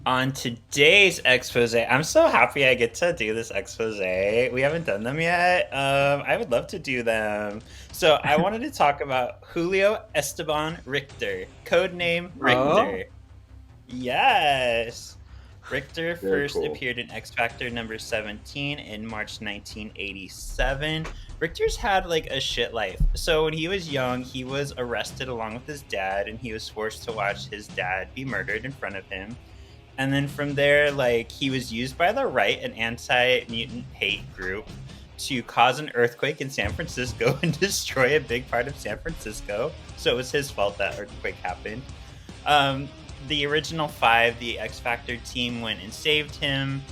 On today's expose, I'm so happy I get to do this expose. We haven't done them yet. I would love to do them. So I wanted to talk about Julio Esteban Richter, codename Oh, Richter. Yes. Richter Very first cool. appeared in X Factor number 17 in March 1987. Richter's had like a shit life. So when he was young, he was arrested along with his dad, and he was forced to watch his dad be murdered in front of him. And then from there, like, he was used by the right, an anti-mutant hate group, to cause an earthquake in San Francisco and destroy a big part of San Francisco. So it was his fault that earthquake happened. um, the original five, the X Factor team, went and saved him.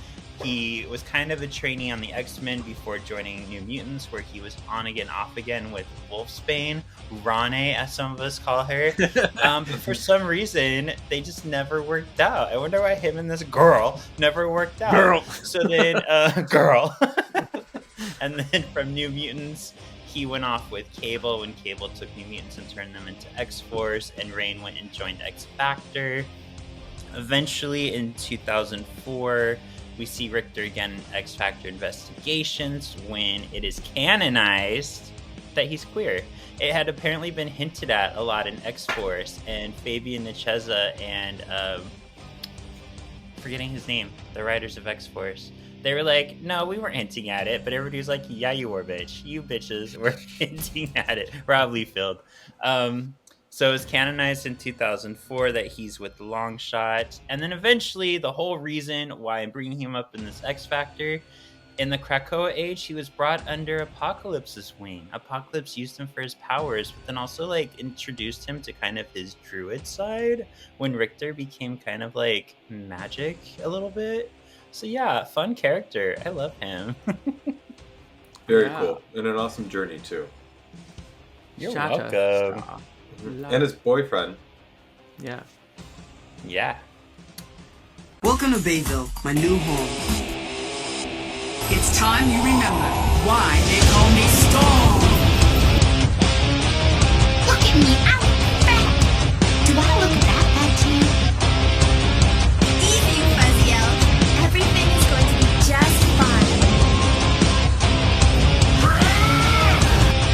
He was kind of a trainee on the X-Men before joining New Mutants, where he was on again, off again with Wolfsbane, Rane, as some of us call her. But for some reason, they just never worked out. I wonder why him and this girl never worked out. girl. So then, girl. And then from New Mutants, he went off with Cable when Cable took New Mutants and turned them into X-Force, and Rain went and joined X Factor. Eventually, in 2004, we see Richter again in X Factor Investigations when it is canonized that he's queer. It had apparently been hinted at a lot in X-Force, and Fabian Nicieza and forgetting his name, the writers of X-Force, they were like, no, we weren't hinting at it, but everybody was like, yeah, you were, bitch. You bitches were hinting at it. Rob Liefeld. So it was canonized in 2004 that he's with Longshot. And then eventually, the whole reason why I'm bringing him up in this X Factor, in the Krakoa age, he was brought under Apocalypse's wing. Apocalypse used him for his powers, but then also like introduced him to kind of his druid side when Richter became kind of like magic a little bit. So yeah, fun character. I love him. Very Yeah. cool. And an awesome journey, too. You're Cha-cha welcome. straw. And his boyfriend. Yeah. Yeah. Welcome to Bayville, my new home. It's time you remember why they call me Storm. Look at me, I look fat. Do I look that bad to you? Easy, you fuzzy elf. Everything is going to be just fine.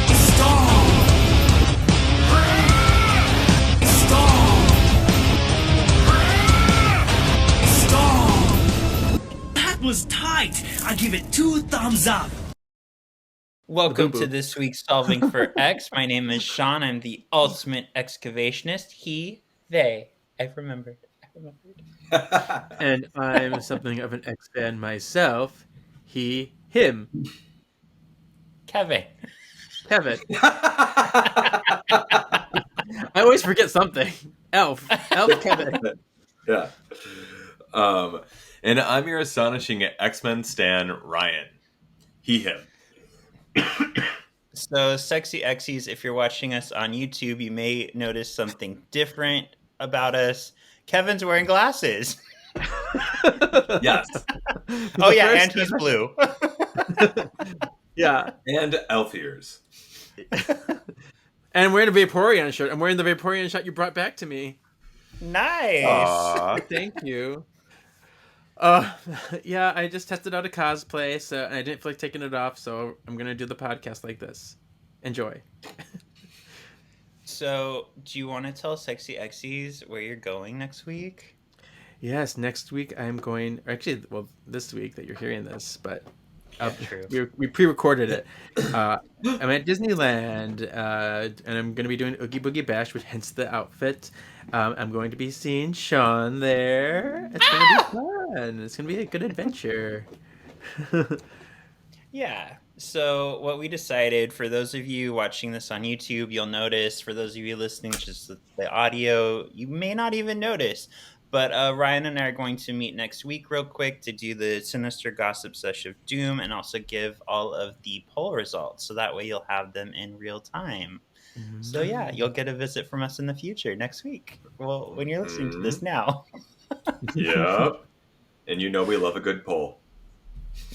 Storm. Storm. Storm. That was tight. I give it 2 thumbs up. Welcome Boo-boo. to this week's Solving for X. My name is Sean. I'm the ultimate excavationist. He, they. I remembered. And I'm something of an X fan myself. He, him, Kevin. Kevin. I always forget something. Elf, Kevin. Yeah. And I'm your astonishing X-Men stan, Ryan. He, him. So, sexy Xies, if you're watching us on YouTube, you may notice something different about us. Kevin's wearing glasses. Yes. Oh, yeah, and he's blue. Yeah. And elf ears. And I'm wearing a Vaporeon shirt. I'm wearing the Vaporeon shirt you brought back to me. Nice. Aw. Thank you. Yeah, I just tested out a cosplay, so and I didn't feel like taking it off, so I'm gonna do the podcast like this. Enjoy. So, do you want to tell sexy Xies where you're going next week? Yes, next week I'm going. Actually, well, this week that you're hearing this, but Yeah, true. we pre-recorded it. I'm at Disneyland, and I'm going to be doing Oogie Boogie Bash, which hence the outfit. I'm going to be seeing Sean there. It's going to be fun. It's going to be a good adventure. Yeah. So what we decided, for those of you watching this on YouTube, you'll notice. For those of you listening just the audio, you may not even notice. But Ryan and I are going to meet next week real quick to do the Sinister Gossip Sesh of Doom and also give all of the poll results. So that way you'll have them in real time. So yeah, you'll get a visit from us in the future next week. Well, when you're listening to this now. Yep. And you know we love a good poll.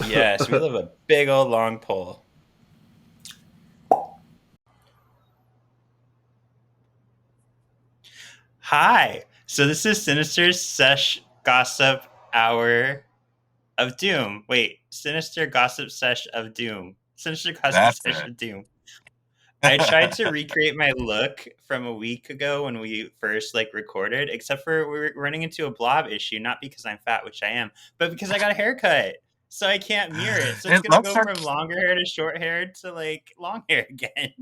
Yes, we love a big old long pole. Hi. So this is Sinister's Sesh gossip hour of doom. Wait, sinister gossip sesh of doom. Sinister gossip That's sesh it. of doom. I tried to recreate my look from a week ago when we first like recorded, except for we were running into a blob issue, not because I'm fat, which I am, but because I got a haircut. So I can't mirror it. So it's It gonna looks go like from longer hair to short hair to like long hair again.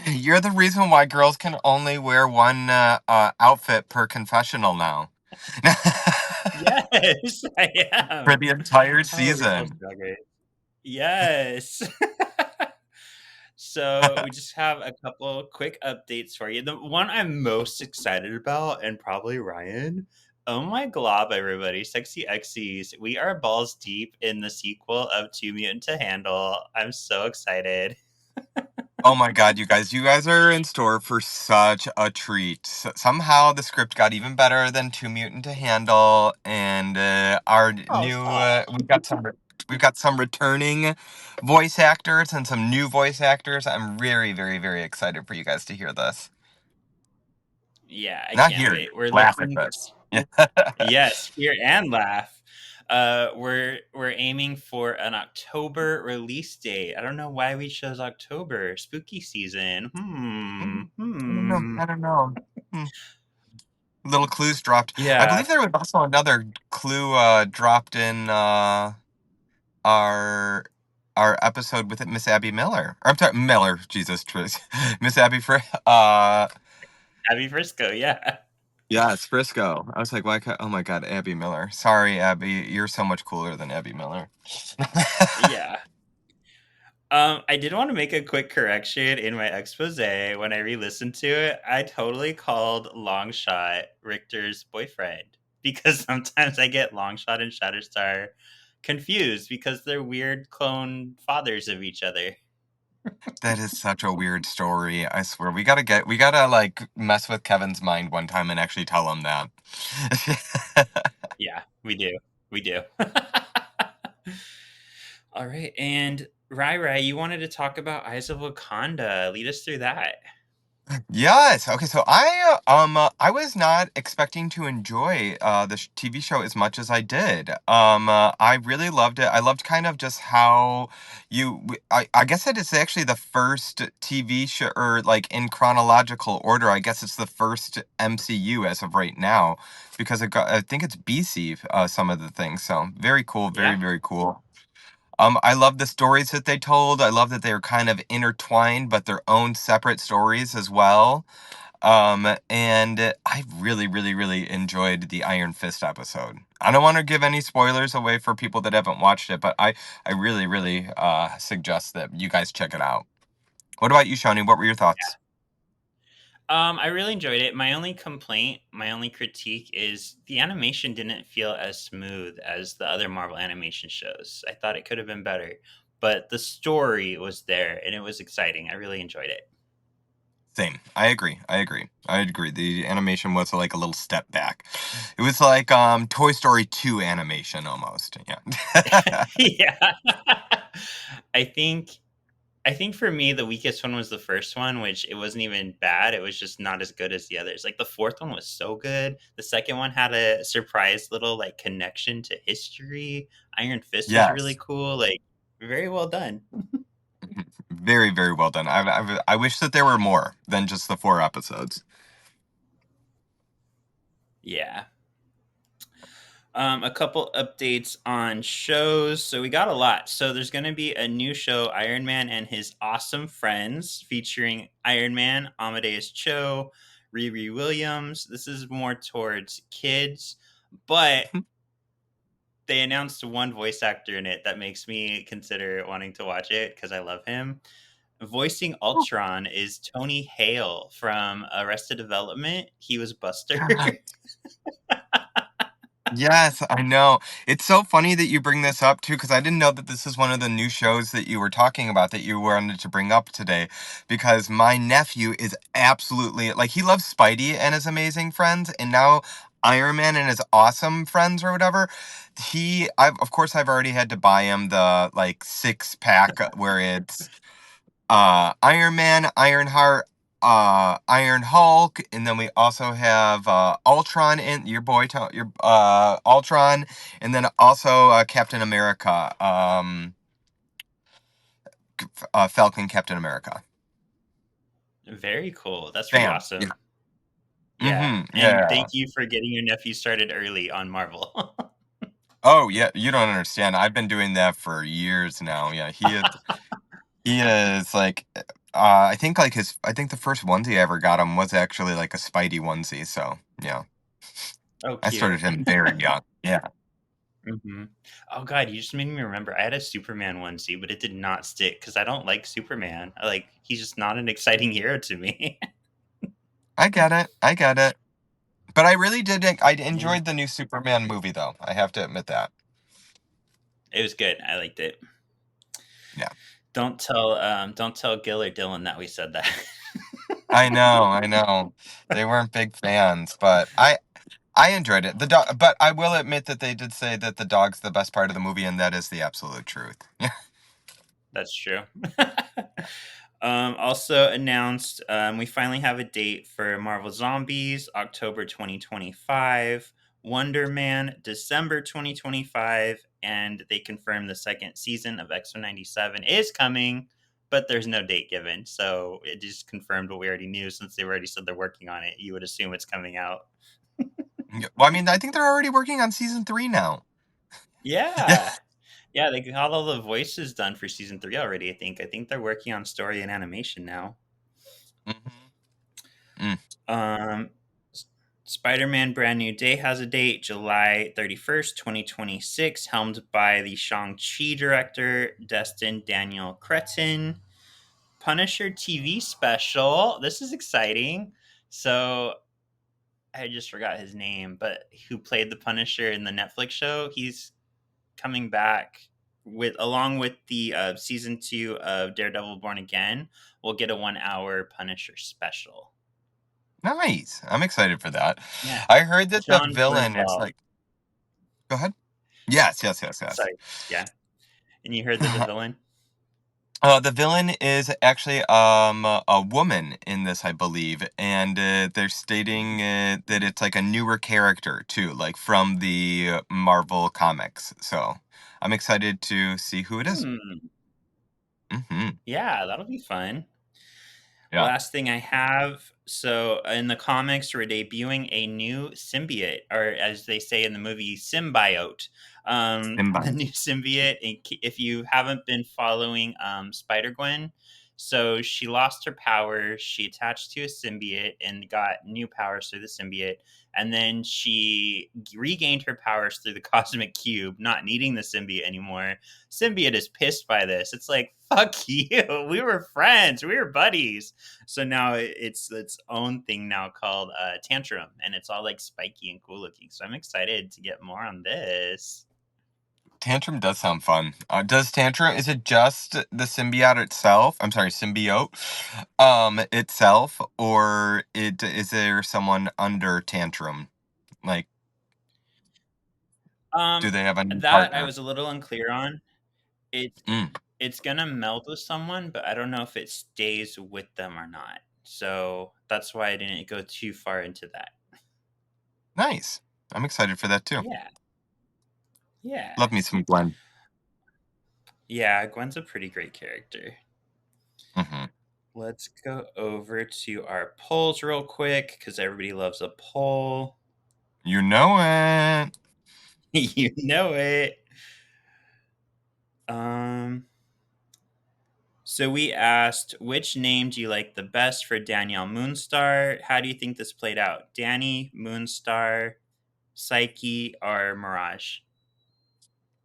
you're the reason why girls can only wear one outfit per confessional now. Yes, I For am. the entire Oh, RuPaul's season. Drag Race. Yes. So we just have a couple quick updates for you. The one I'm most excited about, and probably Ryan. Oh my glob, everybody. Sexy Xyz. We are balls deep in the sequel of Two Mutant to Handle. I'm so excited. Oh my god, you guys are in store for such a treat. Somehow the script got even better than Too Mutant to Handle, and our Oh, new stop. we've got some returning voice actors and some new voice actors. I'm very, very, very excited for you guys to hear this. Yeah, I Not can't hear, wait. We're laugh at looking. this. Yes, hear and laugh. We're aiming for an October release date. I don't know why we chose October. Spooky season. I don't know. Hmm. I don't know. Little clues dropped. I Yeah. believe there was also another clue dropped in our episode with Miss Abby Miller. Or, I'm sorry, Miller. Jesus, Tris. Miss Abby Abby Frisco. Yeah. yeah, it's Frisco. I was like, why? Oh my God, Abby Miller. Sorry, Abby. You're so much cooler than Abby Miller. Yeah. I did want to make a quick correction in my expose. When I re-listened to it, I totally called Longshot Richter's boyfriend because sometimes I get Longshot and Shatterstar confused because they're weird clone fathers of each other. That is such a weird story. I swear, we gotta like mess with Kevin's mind one time and actually tell him that. Yeah, we do. We do. All right, and Rai, you wanted to talk about Eyes of Wakanda. Lead us through that. Yes. Okay. So I was not expecting to enjoy the TV show as much as I did. I really loved it. I loved kind of just how I guess it is actually the first TV show, or like in chronological order. I guess it's the first MCU as of right now, because I think it's BC some of the things. So very cool. Very, Yeah, very cool. I love the stories that they told. I love that they were kind of intertwined, but their own separate stories as well. And I really, really, really enjoyed the Iron Fist episode. I don't want to give any spoilers away for people that haven't watched it, but I really, really suggest that you guys check it out. What about you, Shawnee? What were your thoughts? I really enjoyed it. My only complaint, my only critique is the animation didn't feel as smooth as the other Marvel animation shows. I thought it could have been better, but the story was there and it was exciting. I really enjoyed it. Same. I agree. I agree. I agree. The animation was like a little step back. It was like Toy Story 2 animation almost. Yeah. Yeah. I think I think for me the weakest one was the first one, which it wasn't even bad. It was just not as good as the others. Like the fourth one was so good. The second one had a surprise little like connection to history. Iron Fist was really Yes. cool. Like very well done. Very, very well done. I wish that there were more than just the 4 episodes. Yeah. A couple updates on shows. So we got a lot. So there's going to be a new show, Iron Man and His Awesome Friends, featuring Iron Man, Amadeus Cho, Riri Williams. This is more towards kids, but they announced one voice actor in it that makes me consider wanting to watch it because I love him. Voicing Ultron is Tony Hale from Arrested Development. He was Buster. Yes, I know. It's so funny that you bring this up too, because I didn't know that this is one of the new shows that you were talking about that you wanted to bring up today. Because my nephew is absolutely like, he loves Spidey and his amazing friends, and now Iron Man and his awesome friends or whatever. Of course, I've already had to buy him the like 6 pack where it's Iron Man, Ironheart, Iron Hulk, and then we also have Ultron and your boy, your Ultron, and then also Captain America, Falcon Captain America. Very cool. That's pretty Bam. awesome. Yeah. Yeah, and Yeah. thank you for getting your nephew started early on Marvel. Oh yeah, you don't understand. I've been doing that for years now. Yeah, he is like, I think the first onesie I ever got him was actually like a Spidey onesie. So yeah, Oh, I cute. started him very young. Yeah. Mhm. Oh god, you just made me remember. I had a Superman onesie, but it did not stick because I don't like Superman. He's just not an exciting hero to me. I get it. I get it. But I really did. I Yeah. enjoyed the new Superman movie, though. I have to admit that. It was good. I liked it. Yeah. Don't tell Gil or Dylan that we said that. I know. I know. They weren't big fans, but I enjoyed it. The dog, but I will admit that they did say that the dog's the best part of the movie, and that is the absolute truth. That's true. Also announced, we finally have a date for Marvel Zombies, October 2025, Wonder Man, December 2025, and they confirmed the second season of X-Men 97 is coming, but there's no date given. So it just confirmed what we already knew since they already said they're working on it. You would assume it's coming out. Yeah, well, I mean, I think they're already working on season 3 now. Yeah. Yeah. Yeah, they got all the voices done for season 3 already, I think. I think they're working on story and animation now. Mm. Um, Spider-Man Brand New Day has a date, July 31st, 2026, helmed by the Shang-Chi director, Destin Daniel Cretton. Punisher TV special. This is exciting. So, I just forgot his name, but who played the Punisher in the Netflix show, he's coming back along with the season 2 of Daredevil Born Again. We'll get a 1-hour Punisher special. Nice. I'm excited for that. Yeah. I heard that the John villain is Bernthal. like. Go ahead. Yes. Yes. Yes. Yes. Sorry. Yeah. And you heard that the villain? The villain is actually a woman in this, I believe, and they're stating that it's like a newer character too, like from the Marvel comics. So I'm excited to see who it is. Hmm. Mm-hmm. Yeah, that'll be fun. Yeah. Last thing I have. So in the comics, we're debuting a new symbiote, or as they say in the movie, symbiote. The Invite. new symbiote. If you haven't been following Spider Gwen, so she lost her powers. She attached to a symbiote and got new powers through the symbiote, and then she regained her powers through the cosmic cube, not needing the symbiote anymore. Symbiote is pissed by this. It's like, fuck you. We were friends. We were buddies. So now it's its own thing now called Tantrum, and it's all like spiky and cool looking. So I'm excited to get more on this. Tantrum does sound fun. Does Tantrum, is it just the symbiote itself? I'm sorry, symbiote itself, or is there someone under Tantrum? Like, do they have a new That I partner? was a little unclear on. It Mm, it's gonna meld with someone, but I don't know if it stays with them or not. So that's why I didn't go too far into that. nice. I'm excited for that too. Yeah, yeah, Love me some Gwen. yeah. Gwen's a pretty great character. Hmm. Let's go over to our polls real quick because everybody loves a poll. You know it. You know it. Um, so we asked, which name do you like the best for Danielle Moonstar? How do you think this played out? Danny, Moonstar, Psyche, or Mirage?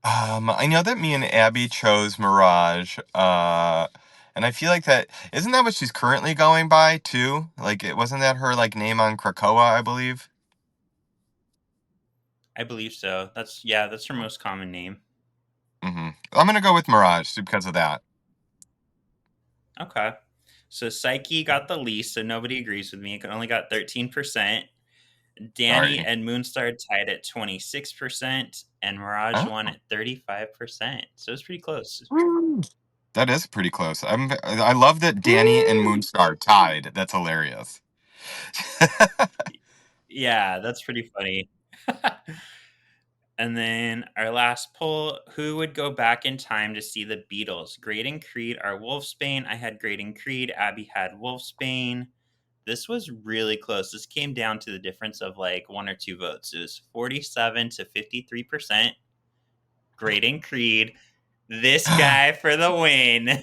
I know that me and Abby chose Mirage. And I feel like that isn't that what she's currently going by too? Like, it wasn't that her like name on Krakoa, I believe. I believe so. That's her most common name. I'm gonna go with Mirage because of that. Okay. So Psyche got the least, so nobody agrees with me. It only got 13%. Danny Sorry. and Moonstar tied at 26%, and Mirage won Oh. at 35%. So it's pretty close. Woo. That is pretty close. I love that Danny and Woo! Moonstar tied. That's hilarious. Yeah, that's pretty funny. And then our last poll, who would go back in time to see the Beatles? Grade and Creed are Wolfsbane. I had Grade and Creed. Abby had Wolfsbane. This was really close. This came down to the difference of like 1 or 2 votes. It was 47 to 53%. Grade and Creed. This guy for the win.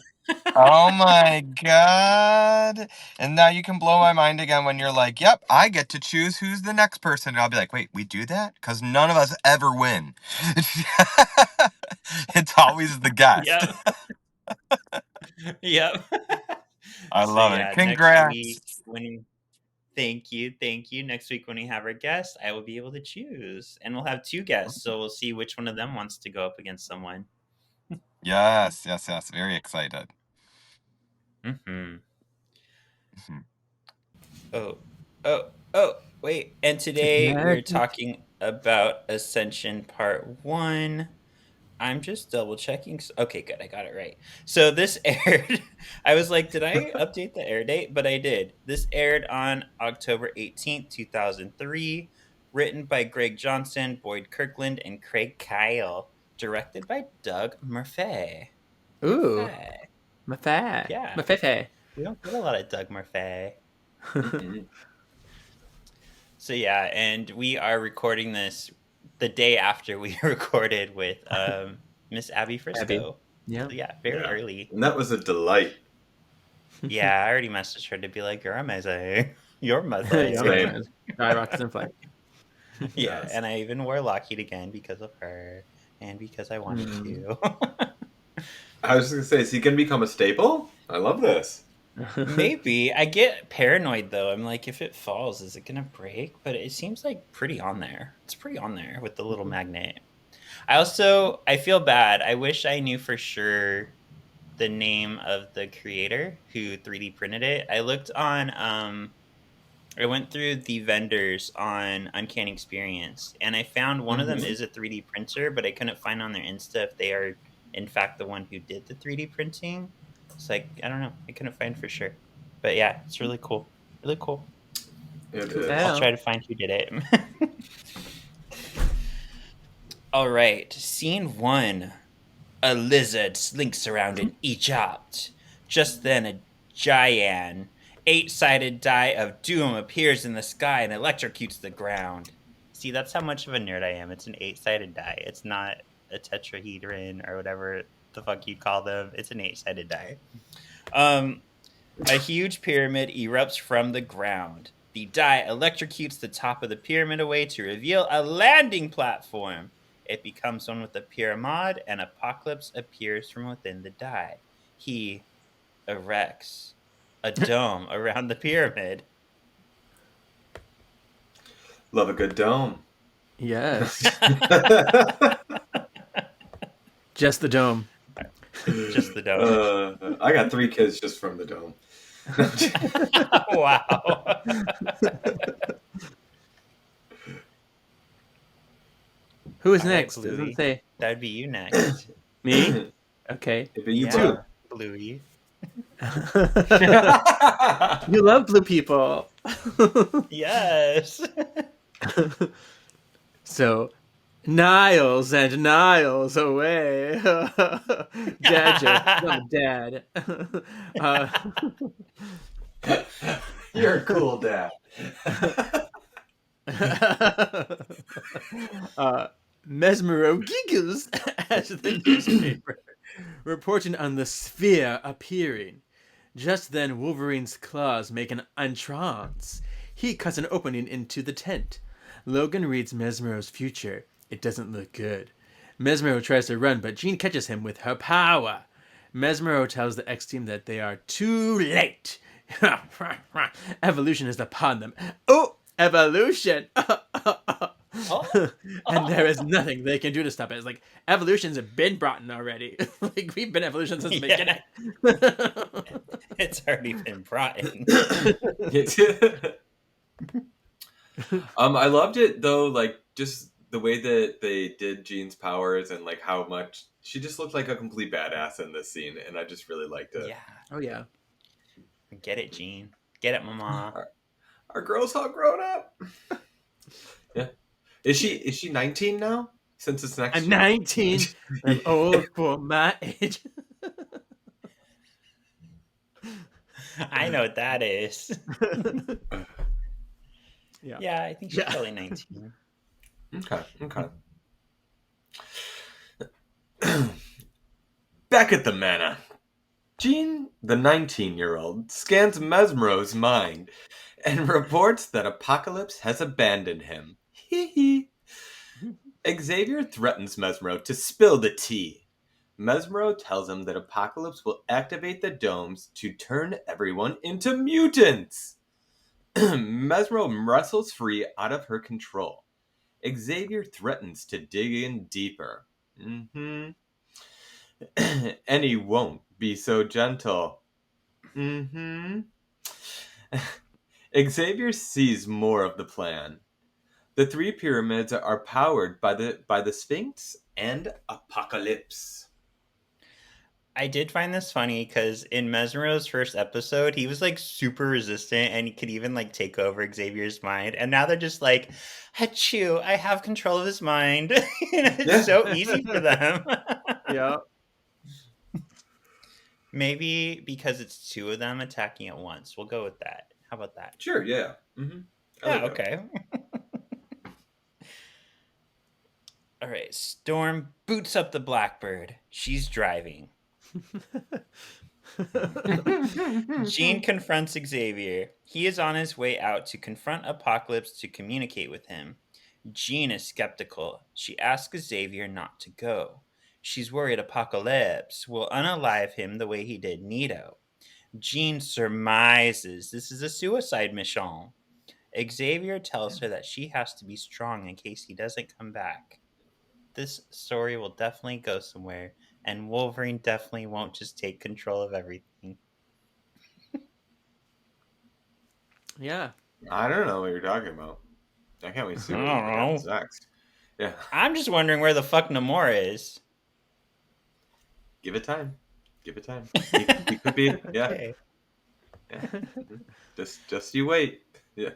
Oh my god. And now you can blow my mind again when you're like, yep, I get to choose who's the next person. And I'll be like, wait, we do that? Because none of us ever win. It's always the guest. Yep. Yep. I So love it. yeah, Congrats. next week when thank you, thank you. Next week when we have our guest, I will be able to choose. And we'll have 2 guests, so we'll see which one of them wants to go up against someone. Yes, yes, yes. Very excited. Mhm. Mhm. Oh, wait. And today we're Magic. talking about Ascension Part 1. I'm just double checking. Okay, good. I got it right. So this aired. I was like, did I update the air date? But I did. This aired on October 18th, 2003. Written by Greg Johnson, Boyd Kirkland, and Craig Kyle. Directed by Doug Murphy. Ooh, Murphy. Yeah. Mafefe. We don't get a lot of Doug Murphy. Mhm. So yeah, and we are recording this the day after we recorded with Miss Abby Frisco. Yeah. So yeah, very Yeah. early. And that was a delight. Yeah, I already messaged her to be like, "You're amazing. You're amazing." Yeah, Same. man. Sky Rockets in Flight. Yeah, Yes. and I even wore Lockheed again because of her and because I wanted to. I was just gonna say, is he gonna become a staple? I love this. Maybe. I get paranoid though. I'm like, if it falls, is it gonna break? But it seems like pretty on there. It's pretty on there with the little magnet. I feel bad. I wish I knew for sure the name of the creator who 3D printed it. I looked on I went through the vendors on Uncanny Experience and I found one of them is a 3D printer, but I couldn't find on their Insta if they are in fact the one who did the 3D printing. It's like, I don't know. I couldn't find for sure. But yeah, it's really cool. Really cool. It Cool. is. Yeah. I'll try to find who did it. All right, scene 1. A lizard slinks around in Egypt. Just then, a giant, 8-sided die of doom appears in the sky and electrocutes the ground. See, that's how much of a nerd I am. It's an 8-sided die. It's not a tetrahedron or whatever the fuck you call them. It's an 8-sided die. A huge pyramid erupts from the ground. The die electrocutes the top of the pyramid away to reveal a landing platform. It becomes one with the pyramid, and Apocalypse appears from within the die. He erects a dome around the pyramid. Love a good dome. Yes. Just the dome. Just the dome. I got 3 kids just from the dome. Wow. Who is All right, next? Bluey. Doesn't say That would be you next. me. Okay. It'd be you Yeah, too. Bluey. You love blue people. Yes. So, Niles and Niles away. Dad joke. I'm a dad. You're a cool dad. Mesmero giggles as the newspaper reporting on the sphere appearing. Just then, Wolverine's claws make an entrance. He cuts an opening into the tent. Logan reads Mesmero's future. It doesn't look good. Mesmero tries to run, but Jean catches him with her power. Mesmero tells the X-Team that they are too late. Evolution is upon them. Oh, evolution! And there is nothing they can do to stop it. It's like evolutions have been brought in already. Like we've been evolution since the beginning. It's already been brought in. I loved it though, like just the way that they did Jean's powers and like how much she just looked like a complete badass in this scene, and I just really liked it. Yeah. Oh yeah. Get it, Gene. Get it, Mama. Our girl's all grown up. Yeah. Is she 19 now? Since it's next I'm year? 19. I'm old for my age. I know what that is. Yeah. Yeah, I think she's probably 19. Okay. Back at the manor, Jean, the 19-year-old, scans Mesmero's mind and reports that Apocalypse has abandoned him. Hee hee. Xavier threatens Mesmero to spill the tea. Mesmero tells him that Apocalypse will activate the domes to turn everyone into mutants. Mesmero wrestles free out of her control. Xavier threatens to dig in deeper. And he won't be so gentle. Xavier sees more of the plan. The three pyramids are powered by the Sphinx and Apocalypse. I did find this funny because in Mesmero's first episode, he was like super resistant and he could even like take over Xavier's mind. And now they're just like, Achoo, I have control of his mind. It's so easy for them. Yeah. Maybe because it's two of them attacking at once. We'll go with that. How about that? Sure, yeah. Yeah, okay. All right. Storm boots up the Blackbird. She's driving. Jean confronts Xavier. He is on his way out to confront Apocalypse to communicate with him. Jean is skeptical. She asks Xavier not to go. She's worried Apocalypse will unalive him the way he did Nito. Jean surmises this is a suicide mission. Xavier tells her that she has to be strong in case he doesn't come back. This story will definitely go somewhere, and Wolverine definitely won't just take control of everything. Yeah. I don't know what you're talking about. I can't wait to see what I don't happens know. next. Yeah. I'm just wondering where the fuck Namor is. Give it time. He could be. Yeah. Okay. Yeah. Just you wait. Yeah.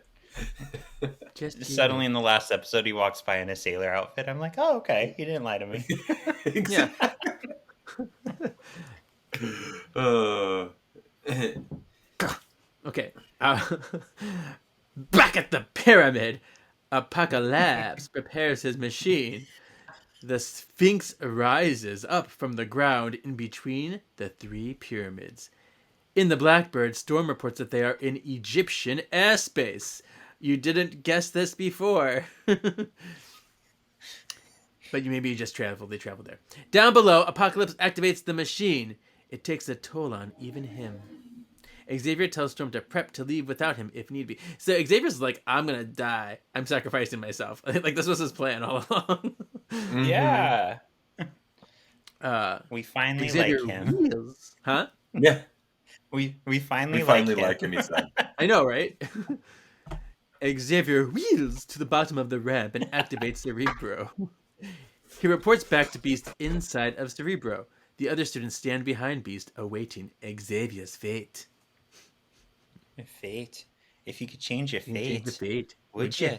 Just Suddenly in the last episode, he walks by in a sailor outfit. I'm like, oh, okay. He didn't lie to me. Yeah. Okay. Back at the pyramid, Apocalypse prepares his machine. The Sphinx arises up from the ground in between the three pyramids. In the Blackbird, Storm reports that they are in Egyptian airspace. You didn't guess this before. But you just traveled. They traveled there. Down below, Apocalypse activates the machine. It takes a toll on even him. Xavier tells Storm to prep to leave without him if need be. So Xavier's like, I'm going to die. I'm sacrificing myself. Like, this was his plan all along. Yeah. We finally Xavier like him. wheels. Huh? Yeah. We finally We finally like him. he said. I know, right? Xavier wheels to the bottom of the ramp and activates Cerebro. He reports back to Beast inside of Cerebro. The other students stand behind Beast, awaiting Xavier's fate. Fate. If you could change your Change the fate, fate. would you?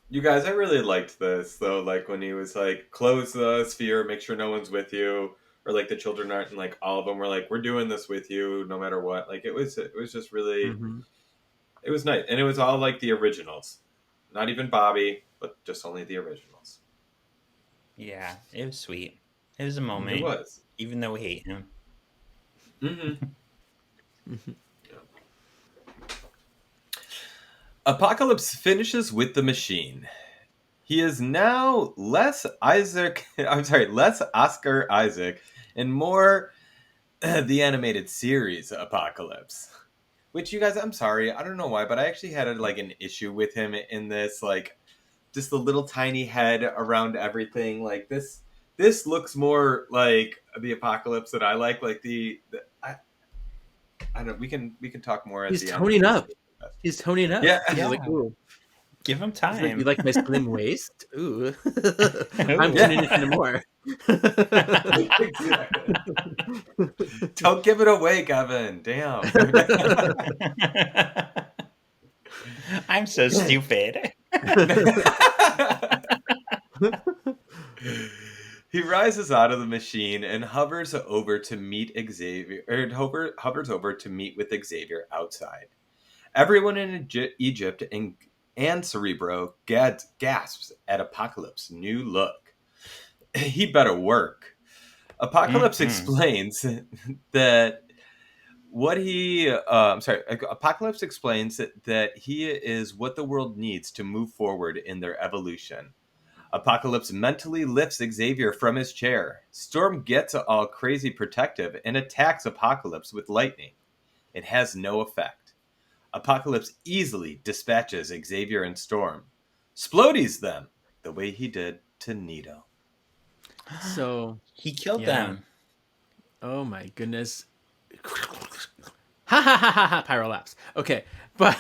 You guys, I really liked this though. Like when he was like, "Close the sphere, make sure no one's with you," or like the children aren't, and like all of them were like, "We're doing this with you, no matter what." Like it was just really, it was nice, and it was all like the originals, not even Bobby, but just only the originals. Yeah, it was sweet. It was a moment. It was, even though we hate him. Apocalypse finishes with the machine. He is now less Oscar Isaac and more the animated series Apocalypse. Which, you guys, I'm sorry, I don't know why, but I actually had an issue with him in this, like, just the little tiny head around everything. Like this looks more like the Apocalypse that I like. Like I don't know. We can talk more at He's the end. toning up. He's toning up. Yeah. He's like, Yeah. ooh. Give him He's like, time. you like my slim waist? Ooh. I'm Ooh. tuning in more. Exactly. Don't give it away, Kevin. Damn. I'm so stupid. He rises out of the machine and hovers over to meet Xavier, hovers over to meet with Xavier outside. Everyone in Egypt and Cerebro gasps at Apocalypse's new look. He better work. Apocalypse explains that Apocalypse explains that he is what the world needs to move forward in their evolution. Apocalypse mentally lifts Xavier from his chair. Storm gets all crazy protective and attacks Apocalypse with lightning. It has no effect. Apocalypse easily dispatches Xavier and Storm. Splodies them the way he did to Nito. So He killed Yeah. them. oh my goodness. Ha ha ha ha ha, pyrolapse. Okay, but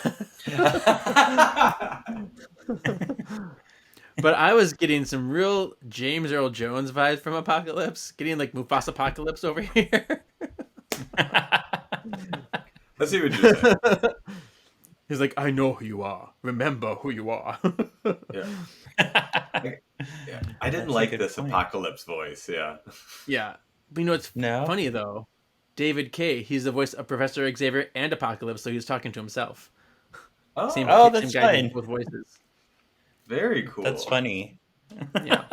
but I was getting some real James Earl Jones vibes from Apocalypse, getting like Mufasa Apocalypse over here. Let's see what you say. He's like, I know who you are. Remember who you are. Yeah. I didn't That's a like good this point. Apocalypse voice. Yeah. Yeah. But you know what's No? funny though? David Kay, he's the voice of Professor Xavier and Apocalypse, so he's talking to himself. Oh, Same that's guy doing fun. both voices. very cool. That's funny. Yeah.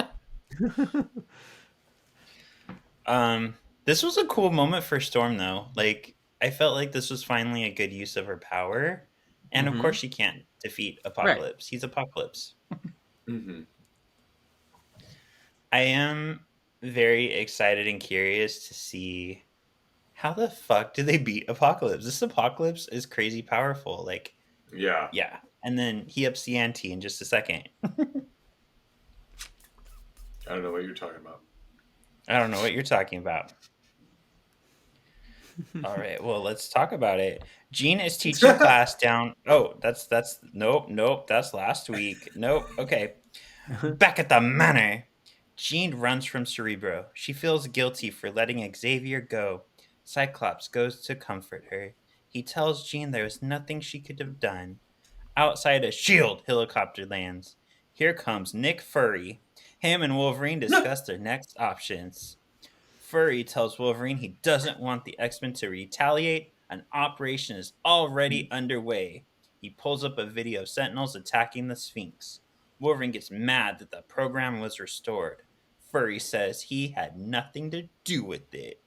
This was a cool moment for Storm though. Like I felt like this was finally a good use of her power. And of Mhm. course she can't defeat Apocalypse. He's Apocalypse. Mm-hmm. I am very excited and curious to see how the fuck do they beat Apocalypse? This Apocalypse is crazy powerful. Like, Yeah. yeah. And then he ups the ante in just a second. I don't know what you're talking about. I don't know what you're talking about. All right, well, let's talk about it. Jean is teaching class down. Oh, that's nope, that's last week. Nope. Okay. Back at the manor. Jean runs from Cerebro. She feels guilty for letting Xavier go. Cyclops goes to comfort her. He tells Jean there was nothing she could have done. Outside, a shield helicopter lands. Here comes Nick Fury. Him and Wolverine discuss their next options. Fury tells Wolverine he doesn't want the X-Men to retaliate. An operation is already underway. He pulls up a video of Sentinels attacking the Sphinx. Wolverine gets mad that the program was restored. Fury says he had nothing to do with it.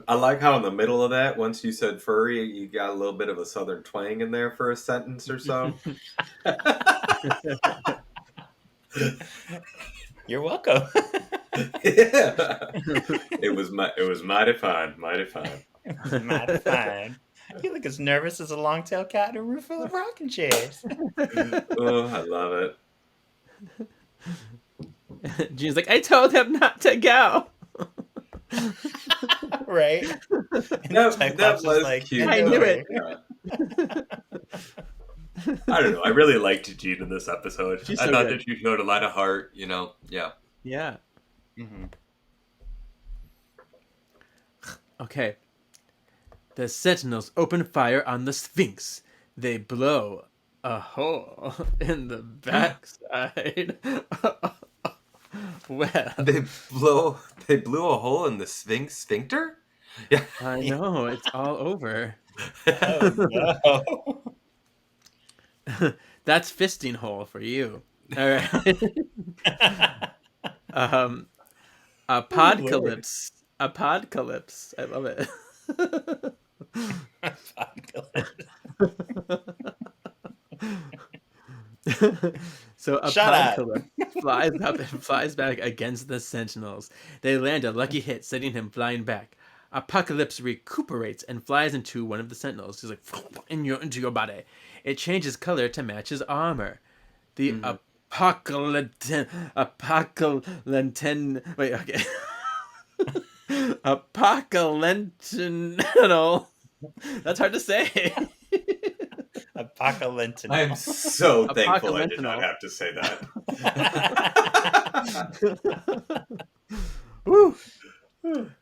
I like how in the middle of that, once you said furry, you got a little bit of a southern twang in there for a sentence or so. You're welcome. Yeah. It was mighty fine, mighty fine. Mighty fine. You look as nervous as a long-tailed cat in a room full of rocking chairs. Oh, I love it. Jean's like, I told him not to go. Right? That Cyclops is was like, cute. I knew it. Yeah. I don't know. I really liked Jean in this episode. She's I so thought good. that she showed a lot of heart. Yeah. Yeah. Mhm. Okay. The Sentinels open fire on the Sphinx. They blow a hole in the backside. Well, They blew a hole in the sphincter. Yeah. I know, it's all over. Oh, no. That's fisting hole for you. All right. Apocalypse. Apocalypse. I love it. So Shut up. Apocalypse flies up and flies back against the Sentinels. They land a lucky hit, sending him flying back. Apocalypse recuperates and flies into one of the Sentinels. He's like, into your body. It changes color to match his armor. The Apocalypse. Wait, okay. Apocalypse. That's hard to say. Apocalyptic. I'm so thankful I did not Apocalyptic. have to say that. Woo.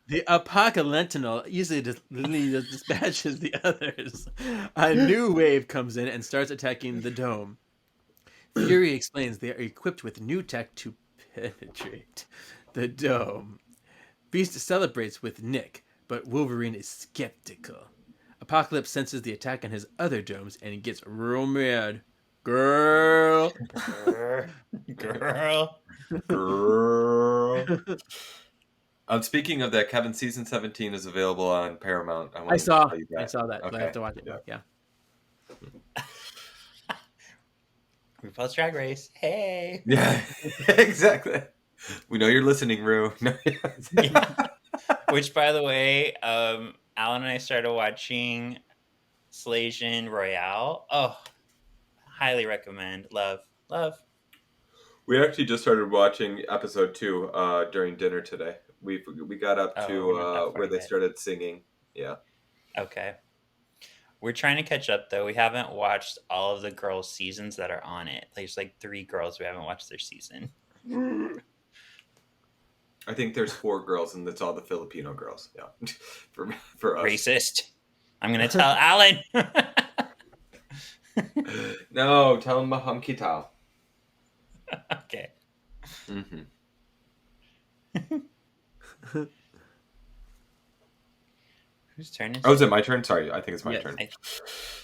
The Apocalyptic easily dispatches the others. A new wave comes in and starts attacking the dome. Fury explains they are equipped with new tech to penetrate the dome. Beast celebrates with Nick, but Wolverine is skeptical. Apocalypse senses the attack on his other domes and gets real mad. Girl. Girl. Girl. Speaking of that, Kevin, season 17 is available on Paramount. I saw that. Okay. But I have to watch it. Yeah. RuPaul's Drag Race. Hey. Yeah, exactly. We know you're listening, Rue. Which, by the way, Alan and I started watching Slasian Royale. Oh, highly recommend. Love. We actually just started watching episode 2 during dinner today. We got up to we're not that far where they yet. started singing. Yeah. Okay. We're trying to catch up, though. We haven't watched all of the girls' seasons that are on it. There's like 3 girls we haven't watched their season. I think there's 4 girls, and that's all the Filipino girls. Yeah. for us. Racist. I'm going to tell Alan. No, tell him maham kita. Okay. Mm-hmm. Whose turn is Oh, is it my turn? Sorry, I think it's my Yes. turn.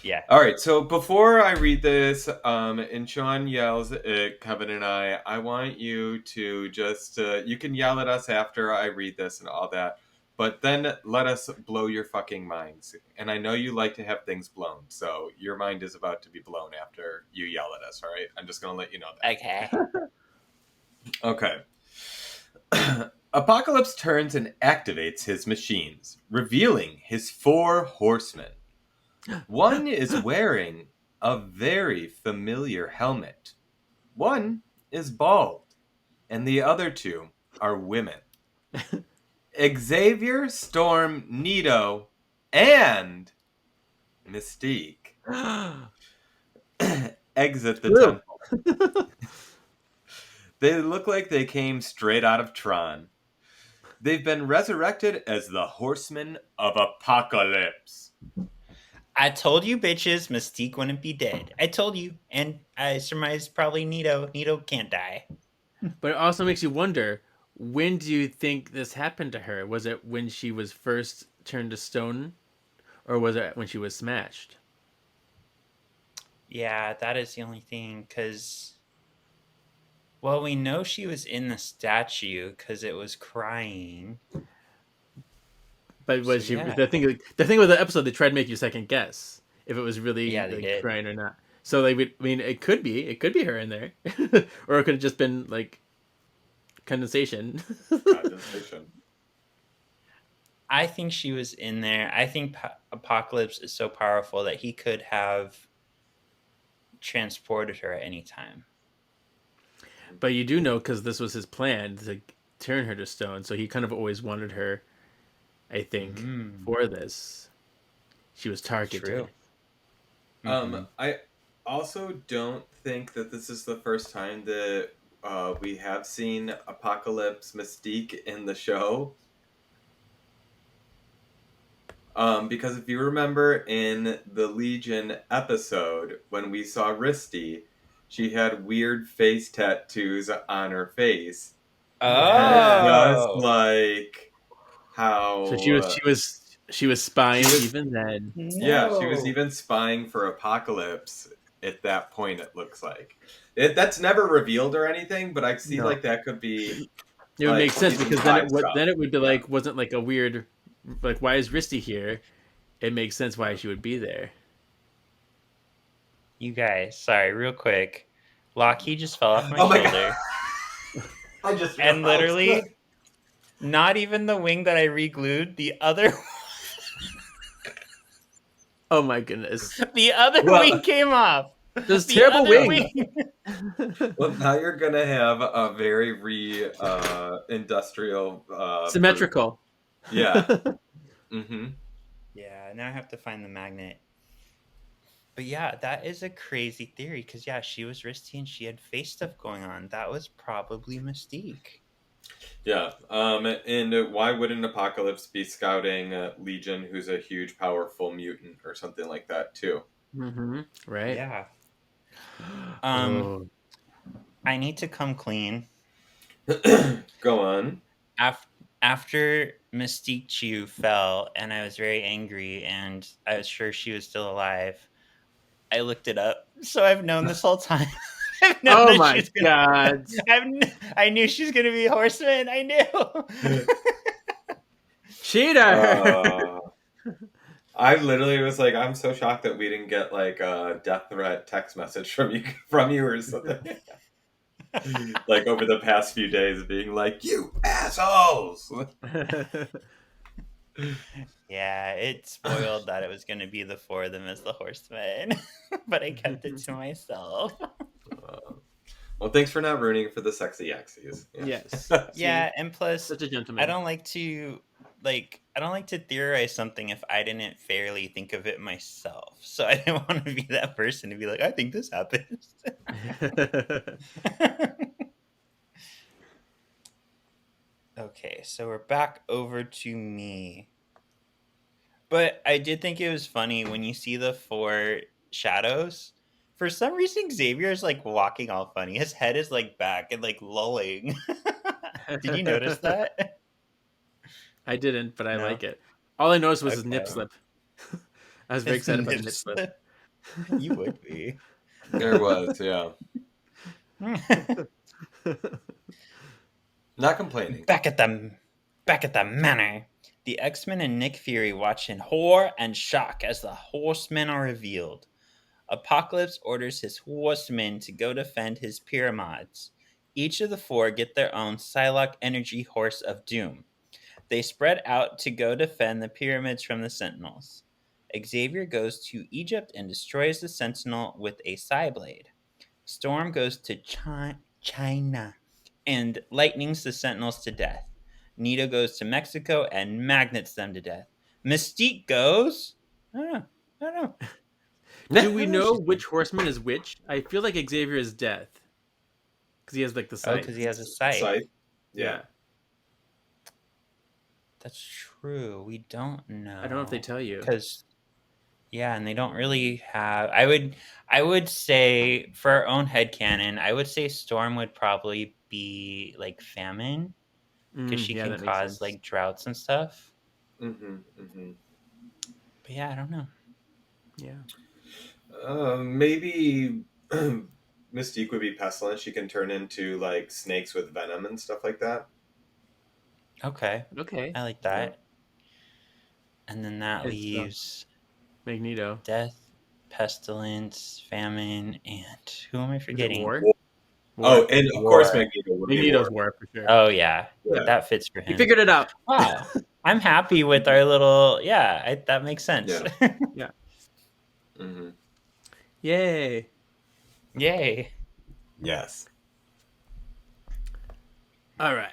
Yeah. All right, so before I read this, and Sean yells at Kevin and I want you to just, you can yell at us after I read this and all that, but then let us blow your fucking minds. And I know you like to have things blown, so your mind is about to be blown after you yell at us, all right? I'm just going to let you know that. Okay. Okay. Apocalypse turns and activates his machines, revealing his 4 horsemen. One is wearing a very familiar helmet. One is bald, and the other 2 are women. Xavier, Storm, Nito, and Mystique exit the True. temple. They look like they came straight out of Tron. They've been resurrected as the Horsemen of Apocalypse. I told you, bitches, Mystique wouldn't be dead. I told you. And I surmised probably Nito. Nito can't die. But it also makes you wonder, when do you think this happened to her? Was it when she was first turned to stone? Or was it when she was smashed? Yeah, that is the only thing. Because, well, we know she was in the statue because it was crying. But was So, she yeah. the thing with the episode, they tried to make you second guess if it was really Yeah, they did. crying or not. So they would, I mean, it could be her in there. Or it could have just been like condensation. I think she was in there. I think Apocalypse is so powerful that he could have transported her at any time. But you do know, because this was his plan to turn her to stone, so he kind of always wanted her, I think, for this. She was targeted. True. I also don't think that this is the first time that we have seen Apocalypse Mystique in the show. Because if you remember in the Legion episode, when we saw Risty, she had weird face tattoos on her face. Oh, Just like how... So she was spying even then. Yeah, she was even spying for Apocalypse at that point, it looks like. That's never revealed or anything, but I see like that could be... It would make sense, season because 5 then it would be like, Yeah. wasn't like a weird, like, why is Risty here? It makes sense why she would be there. you guys, sorry, real quick. Lockheed just fell off my Oh my shoulder. I just And literally, not even the wing that I re-glued, the other Oh my goodness. wing came off. This The terrible other wing. Well, now you're gonna have a very industrial Symmetrical. Yeah. Mm-hmm. Yeah, now I have to find the magnet. But yeah, that is a crazy theory because yeah, she was risky and she had face stuff going on. That was probably Mystique. Yeah. And why wouldn't Apocalypse be scouting Legion, who's a huge, powerful mutant or something like that, too? Mm-hmm. Right. Yeah. Oh. I need to come clean. Go on. After Mystique Chew fell and I was very angry and I was sure she was still alive, I looked it up. So I've known this whole time. I've known Oh that my she's gonna. God. I knew she's gonna be a horseman. I knew. Cheater. I literally was like, I'm so shocked that we didn't get like a death threat text message from you or something. Like over the past few days, being like, "You assholes!" Yeah, it spoiled that it was gonna be the four of them as the horsemen, but I kept it to myself. Well, thanks for not ruining it for the sexy X's. Yes. Yeah, and plus, Such a gentleman. I don't like to theorize something if I didn't fairly think of it myself. So I didn't want to be that person to be like, I think this happens. Okay, so we're back over to me. But I did think it was funny when you see the four shadows. For some reason, Xavier's like walking all funny. His head is like back and like lolling. Did you notice that? I didn't, but I No? like it. All I noticed was his Okay. nip slip. I was very His excited about the nip nip slip. slip. You would be. There was, yeah. Not complaining. Back at the manor. The X-Men and Nick Fury watch in horror and shock as the horsemen are revealed. Apocalypse orders his horsemen to go defend his pyramids. Each of the four get their own Psylocke energy horse of doom. They spread out to go defend the pyramids from the Sentinels. Xavier goes to Egypt and destroys the Sentinel with a Psyblade. Storm goes to China and lightnings the Sentinels to death. Nito goes to Mexico and magnets them to death. Mystique goes. I don't know. Do we know which horseman is which? I feel like Xavier is death. Because he has like the Oh, sight. because he has a sight. Sight. Yeah. That's true. We don't know. I don't know if they tell you. Because and they don't really have. I would say for our own headcanon, I would say Storm would probably be like famine because she can that makes cause sense. like droughts and stuff. Mm-hmm, mm-hmm. But yeah, I don't know. Yeah. Maybe Mystique would be pestilence. She can turn into like snakes with venom and stuff like that. Okay, Okay. I like that. And then that leaves Magneto. death, pestilence, famine, and who am I forgetting? War? Oh, and of course Magneto would be Magneto's war. war for sure. Oh yeah, Yeah. that fits for him. You figured it out. Wow, I'm happy with our little. Yeah, that makes sense. Yeah. Mm-hmm. Yay. Yay. Yes. All right.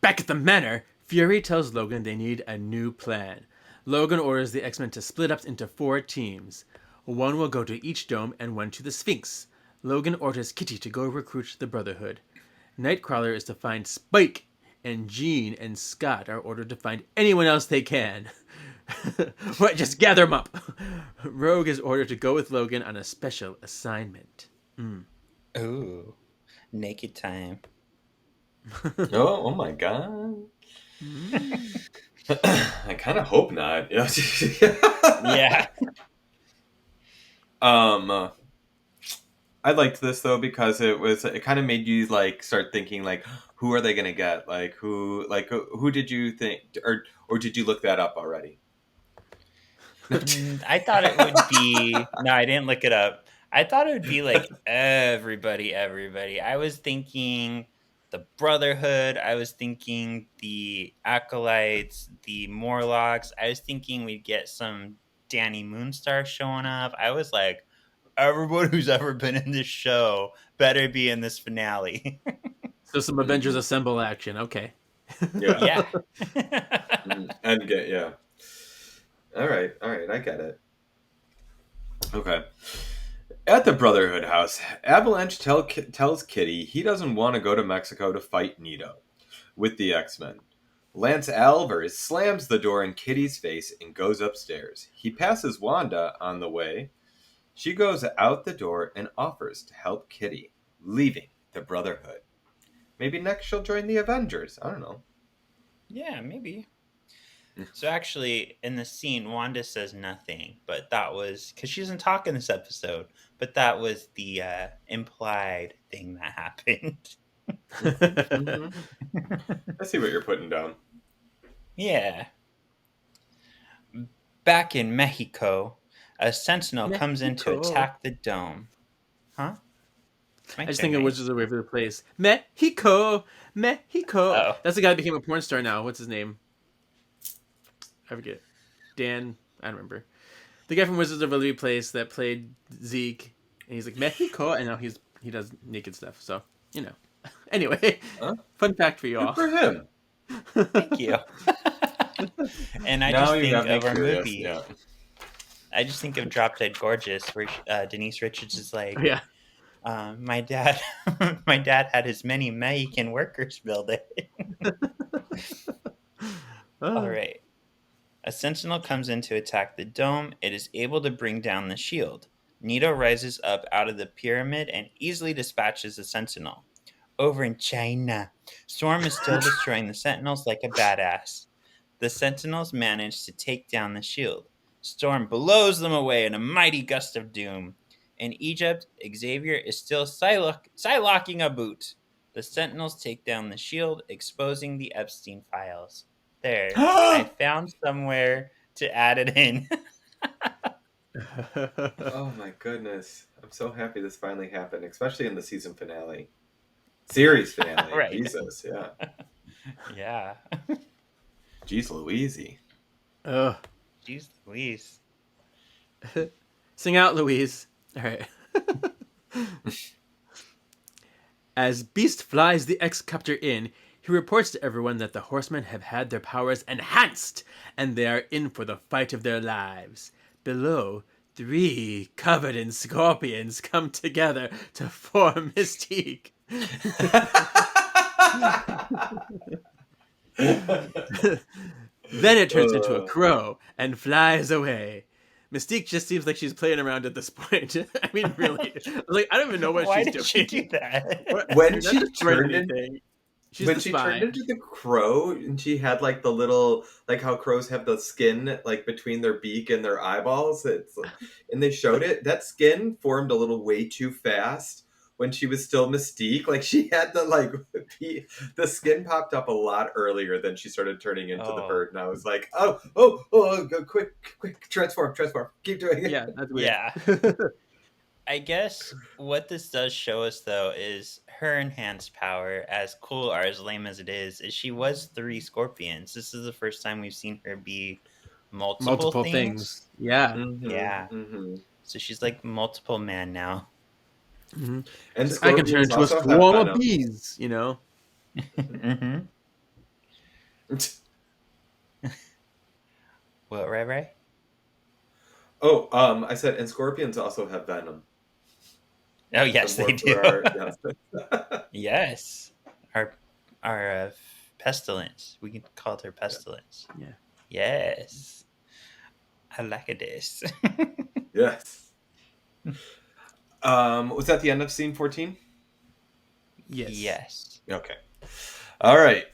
Back at the manor, Fury tells Logan they need a new plan. Logan orders the X-Men to split up into 4 teams. One will go to each dome and one to the Sphinx. Logan orders Kitty to go recruit the Brotherhood. Nightcrawler is to find Spike, and Jean and Scott are ordered to find anyone else they can. What? Just gather them up. Rogue is ordered to go with Logan on a special assignment. Ooh, naked time. Oh my god. I kind of hope not. Yeah. I liked this though because it kind of made you like start thinking like, who are they gonna get? Like who did you think or did you look that up already? I thought it would be. No, I didn't look it up. I thought it would be like everybody. I was thinking the Brotherhood. I was thinking the Acolytes, the Morlocks. I was thinking we'd get some Danny Moonstar showing up. I was like, everyone who's ever been in this show better be in this finale. So some Avengers Assemble action. Okay. Yeah. Yeah. And get All right, I get it. Okay. At the Brotherhood house, Avalanche tells Kitty he doesn't want to go to Mexico to fight Nito with the X-Men. Lance Alvers slams the door in Kitty's face and goes upstairs. He passes Wanda on the way. She goes out the door and offers to help Kitty, leaving the Brotherhood. Maybe next she'll join the Avengers. I don't know. Yeah, maybe. So actually, in the scene, Wanda says nothing, but that was because she doesn't talk in this episode. But that was the implied thing that happened. I see what you're putting down. Yeah. Back in Mexico, a sentinel comes in to Mexico. attack the dome. Huh? It's my I just turn, think it right? was just a way for the place. Mexico. Oh. That's the guy that became a porn star now. What's his name? I forget. Dan. I don't remember. The guy from Wizards of Waverly Place that played Zeke, and he's like Mexico, and now he does naked stuff. So Anyway, Huh? fun fact for you Good all. for him. Thank you. And I Now just you think got me of our curious. movie. Yeah. I just think of Drop Dead Gorgeous, where Denise Richards is like, Yeah. my dad, my dad had as many Mexican workers build it. All right. A sentinel comes in to attack the dome. It is able to bring down the shield. Nito rises up out of the pyramid and easily dispatches the sentinel. Over in China, Storm is still destroying the sentinels like a badass. The sentinels manage to take down the shield. Storm blows them away in a mighty gust of doom. In Egypt, Xavier is still Psylocking a boot. The sentinels take down the shield, exposing the Epstein files. There, I found somewhere to add it in. Oh my goodness. I'm so happy this finally happened, especially in the season finale. Series finale. Right. Jesus, yeah. Yeah. Jeez Louise. Ugh. Jeez Louise. Sing out, Louise. All right. As Beast flies the X-Copter in, he reports to everyone that the horsemen have had their powers enhanced, and they are in for the fight of their lives. Below, 3 covered in scorpions come together to form Mystique. Then it turns into a crow and flies away. Mystique just seems like she's playing around at this point. I mean, really. Like, I don't even know what Why she's did doing. she do that? When Not she destroying turned in, anything. She's when the she spy. turned into the crow and she had like the little, like how crows have the skin like between their beak and their eyeballs, and they showed it, that skin formed a little way too fast when she was still Mystique. Like she had the skin popped up a lot earlier than she started turning into the Oh. bird, and I was like, oh, go quick, transform, keep doing it. Yeah, that's weird. Yeah. I guess what this does show us, though, is her enhanced power, as cool or as lame as it is she was 3 scorpions. This is the first time we've seen her be multiple things. Yeah. Mhm, Yeah. mhm. So she's like multiple man now. Mm-hmm. And I can turn scorpions into a also have swarm of venom. bees, you know? Mm-hmm. What, Ray? Oh, I said, and scorpions also have venom. Oh, yes, So they more do. for our- yes. Yes. Our pestilence. We can call it her pestilence. Yeah. Yes. I like this. Yes. Was that the end of scene 14? Yes. Yes. Okay. All right.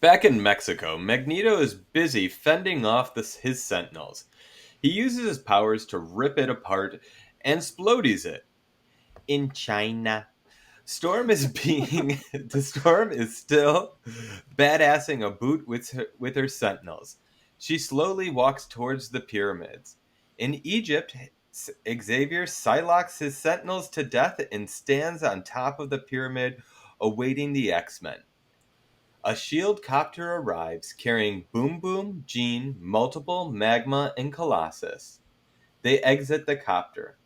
Back in Mexico, Magneto is busy fending off his sentinels. He uses his powers to rip it apart and splodies it. In China, Storm is still badassing a boot with her sentinels. She slowly walks towards the pyramids. In Egypt, Xavier Psylocks his sentinels to death and stands on top of the pyramid awaiting the X-Men. A shield copter arrives carrying Boom Boom, Jean, Multiple, Magma, and Colossus. They exit the copter.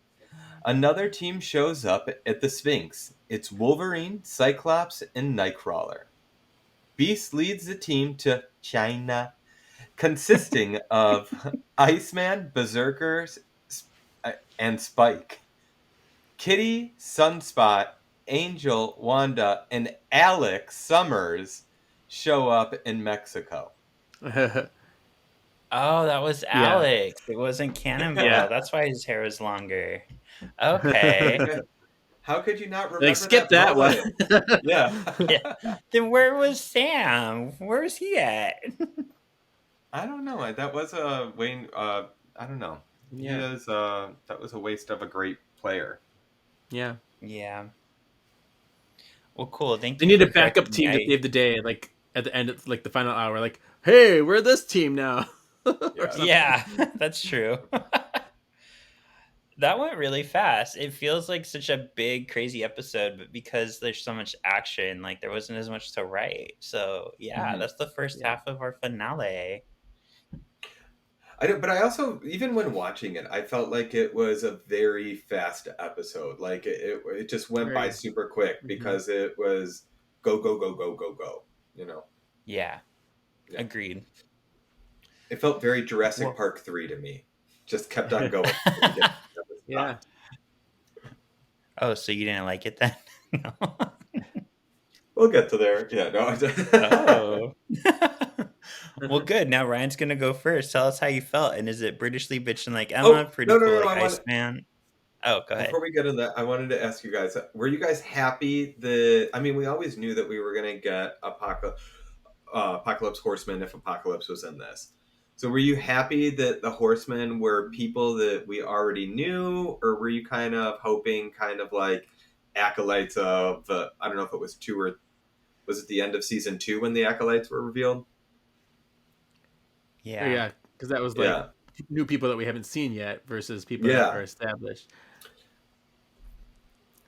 Another team shows up at the Sphinx. It's Wolverine, Cyclops, and Nightcrawler. Beast leads the team to China consisting of Iceman, Berserkers, and Spike. Kitty, Sunspot, Angel, Wanda, and Alex Summers show up in Mexico. Oh, that was Yeah. Alex. It wasn't Yeah. Cannonball. That's why his hair was longer. Okay. How could you not Like, remember skip that that one. moment? Yeah. Yeah. Then where was Sam? Where was he at? I don't know. That was a Wayne. I don't know. He Yeah. is. That was a waste of a great player. Yeah. Yeah. Well, cool. Thank They you need for a backup correcting team me. to save the day, like at the end of like the final hour, like, hey, we're this team now. Or something. Yeah, that's true. That went really fast. It feels like such a big, crazy episode, but because there's so much action, like there wasn't as much to write. So yeah, Mhm. that's the first Yeah. half of our finale. I don't, but I also, even when watching it, I felt like it was a very fast episode. Like it just went by Very. super quick because it was go, go, go, go, go, go. You know, Yeah, Yeah. agreed. it felt very Jurassic Well- Park 3 to me. Just kept on going. Yeah. Oh, so you didn't like it then? No. We'll get to there. Yeah, no. Oh. Well, good. Now Ryan's gonna go first. Tell us how you felt, and is it Britishly bitching like Emma? Pretty no, cool, no, like I want Iceman. Oh, go ahead. Before we get into that, I wanted to ask you guys: were you guys happy that? I mean, we always knew that we were going to get Apocalypse Horsemen if Apocalypse was in this. So, were you happy that the Horsemen were people that we already knew, or were you kind of hoping, kind of like acolytes of? I don't know if it was 2 or was it the end of season 2 when the acolytes were revealed? Yeah. Yeah, because that was like Yeah. new people that we haven't seen yet versus people Yeah. that are established.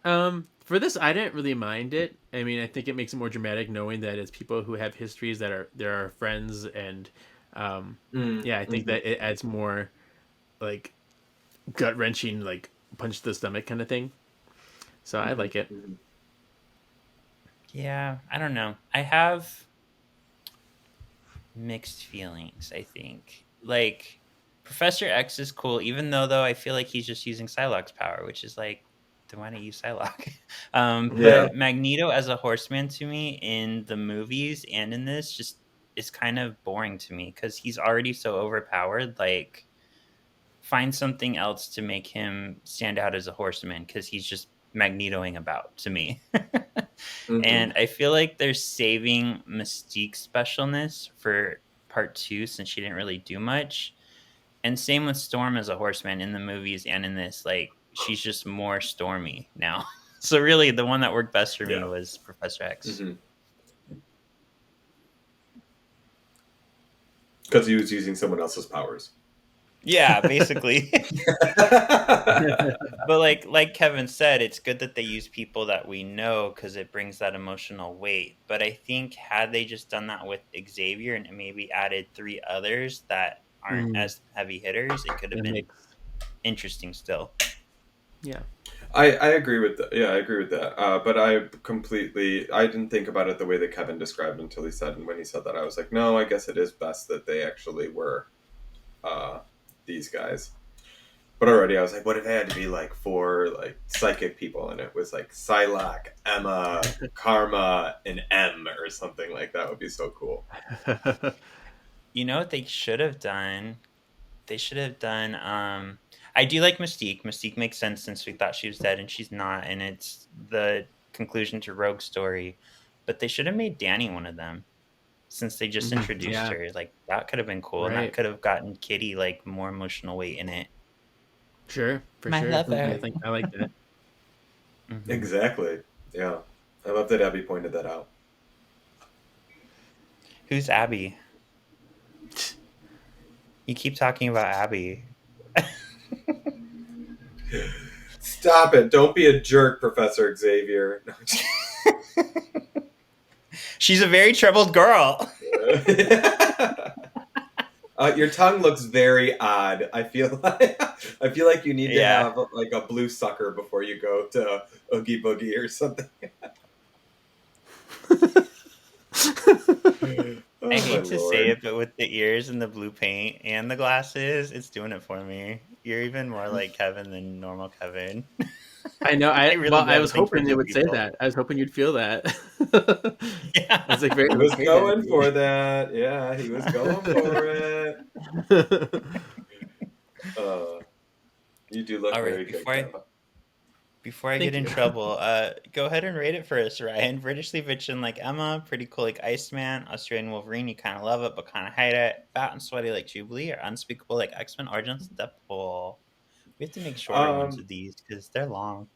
For this, I didn't really mind it. I mean, I think it makes it more dramatic knowing that it's people who have histories that are there are friends, and yeah, I think that it adds more like gut wrenching, like punch to the stomach kind of thing. So I like it. Yeah, I don't know. I have mixed feelings, I think. Like, Professor X is cool, even though I feel like he's just using Psylocke's power, which is like, then why not use Psylocke? Yeah. But Magneto as a horseman to me in the movies and in this just is kind of boring to me because he's already so overpowered. Like, find something else to make him stand out as a horseman because he's just Magnetoing about to me. And I feel like they're saving Mystique's specialness for part 2 since she didn't really do much. And same with Storm as a horseman in the movies and in this. Like, she's just more stormy now. So really, the one that worked best for me was Professor X. Because he was using someone else's powers. Yeah, basically. But like Kevin said, it's good that they use people that we know because it brings that emotional weight. But I think had they just done that with Xavier and maybe added 3 others that aren't as heavy hitters, it could have been interesting still. Yeah. I agree with that. Yeah, I agree with that. But I didn't think about it the way that Kevin described until he said, and when he said that, I was like, no, I guess it is best that they actually were these guys. But already I was like, what if they had to be like 4 like psychic people and it was like Psylocke, Emma, Karma, and M or something like that would be so cool. You know what they should have done? They should have done I do like Mystique. Mystique makes sense since we thought she was dead and she's not, and it's the conclusion to Rogue's story. But they should have made Danny one of them. Since they just introduced her, like that could have been cool, and that could have gotten Kitty like more emotional weight in it. Sure, for My sure. lover. I think I like that. Exactly. Yeah, I love that Abby pointed that out. Who's Abby? You keep talking about Abby. Stop it! Don't be a jerk, Professor Xavier. She's a very troubled girl. Your tongue looks very odd. I feel like you need to have like a blue sucker before you go to Oogie Boogie or something. Oh I my hate to say lord. it, but with the ears and the blue paint and the glasses, it's doing it for me. You're even more like Kevin than normal Kevin. I know. I really do I have a was thing for hoping they blue would say people. that. I was hoping you'd feel that. Yeah. I was like, He was very going dedicated. for that. Yeah, he was going for it. Uh, you do look All right, very good, Kevin. before I get Thank in you. trouble, go ahead and rate it for us, Ryan. British Levichen like Emma, pretty cool like Iceman, Australian Wolverine, you kind of love it but kind of hate it. Fat and sweaty like Jubilee, or unspeakable like X-Men Origins Deadpool. We have to make shorter ones Um, of these because they're long.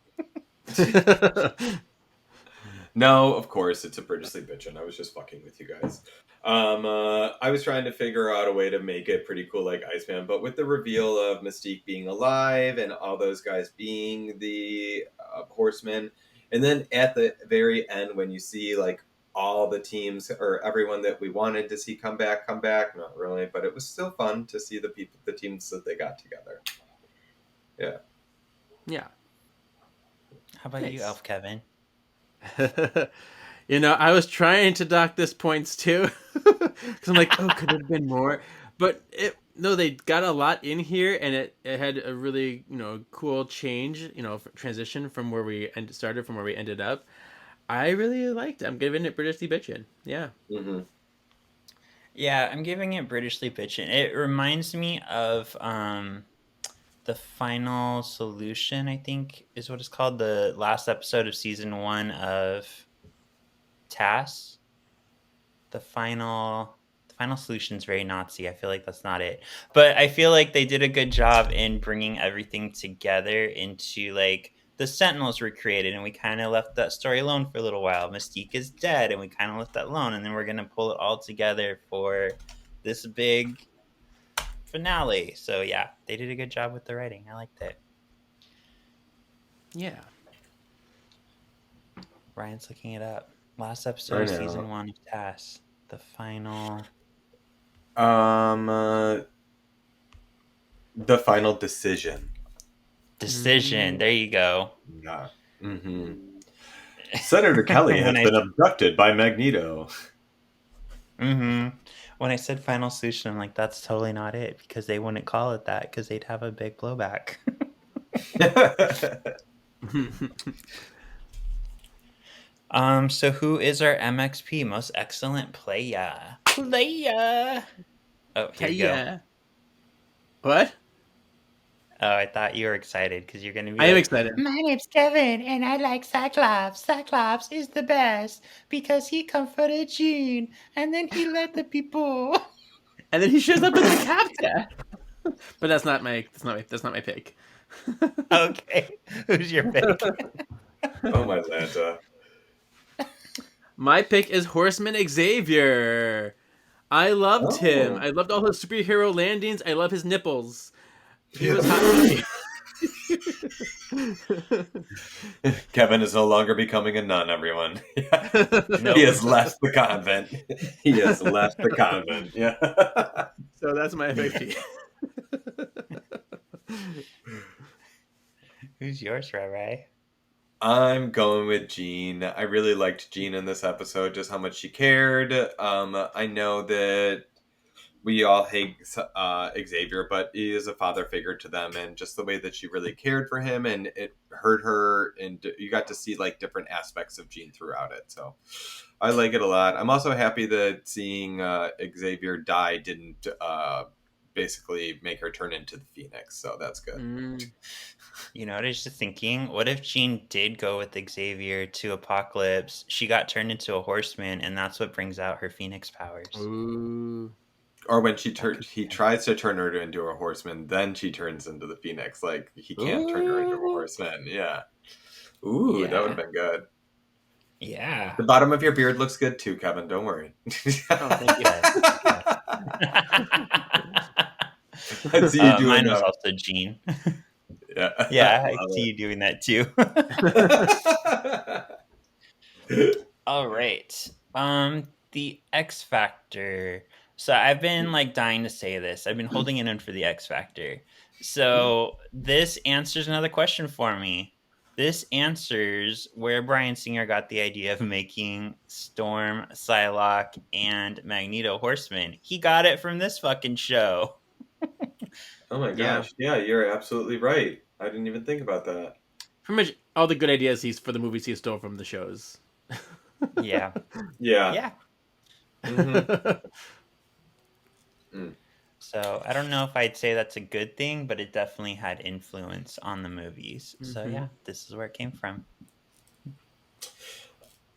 no, of course it's a British bitchin'. I was just fucking with you guys. I was trying to figure out a way to make it pretty cool like Iceman, but with the reveal of Mystique being alive and all those guys being the horsemen, and then at the very end when you see like all the teams or everyone that we wanted to see come back, not really, but it was still fun to see the teams that they got together. Yeah. Yeah. How about you, Nice. Elf Kevin? I was trying to dock this points too, because I'm like, oh, could it have been more? But no, they got a lot in here, and it had a really cool change, transition from where we started from where we ended up. I really liked it. I'm giving it British bitchin'. Yeah. Mm-hmm. Yeah, I'm giving it Britishly Bitchin'. It reminds me of the Final Solution, I think is what it's called, the last episode of season 1 of TAS. The final solution's very Nazi. I feel like that's not it. But I feel like they did a good job in bringing everything together into like the Sentinels were created, and we kind of left that story alone for a little while. Mystique is dead, and we kind of left that alone, and then we're gonna pull it all together for this big finale. So yeah, they did a good job with the writing. I liked it. Yeah. Ryan's looking it up. Last episode I of know. season 1 of TAS. The final. The final decision. Decision. There you go. Yeah. Mm-hmm. Senator Kelly has been abducted by Magneto. Mm-hmm. When I said final solution, I'm like, that's totally not it, because they wouldn't call it that because they'd have a big blowback. So who is our MXP, most excellent player? Player. Oh, here you go. Yeah. What? Oh, I thought you were excited because you're gonna be I am like, excited. my name's Kevin and I like Cyclops. Cyclops is the best because he comforted Jean and then he led the people. And then he shows up as a captain. But that's not my pick. Okay. Who's your pick? Oh my Lanta. My pick is Horseman Xavier. I loved him. Oh. I loved all his superhero landings. I love his nipples. He was hot to me. Kevin is no longer becoming a nun, everyone. No. He has left the convent. He has left the convent. Yeah. So that's my pick. Who's yours, Rai? I'm going with Jean. I really liked Jean in this episode, just how much she cared. I know that we all hate Xavier, but he is a father figure to them, and just the way that she really cared for him, and it hurt her, and you got to see like different aspects of Jean throughout it. So I like it a lot. I'm also happy that seeing Xavier die didn't basically make her turn into the Phoenix. So that's good. You know what I was just thinking? What if Jean did go with Xavier to Apocalypse? She got turned into a horseman, and that's what brings out her Phoenix powers. Ooh. Or when he tries to turn her into a horseman, then she turns into the Phoenix. Like he can't turn her into a horseman. Yeah. Ooh, Yeah. that would have been good. Yeah. The bottom of your beard looks good too, Kevin. Don't worry. Oh, thank you. I see you doing mine was also Jean. Yeah. Yeah, I see you doing that too. All right. The X Factor. So I've been like dying to say this. I've been holding it in for the X Factor. So this answers another question for me. This answers where Bryan Singer got the idea of making Storm, Psylocke, and Magneto horsemen. He got it from this fucking show. Oh my Yeah. gosh. Yeah, you're absolutely right. I didn't even think about that. Pretty much all the good ideas he's for the movies he stole from the shows. Yeah. Yeah. Yeah. Mm-hmm. Mm. So I don't know if I'd say that's a good thing, but it definitely had influence on the movies. So yeah, this is where it came from.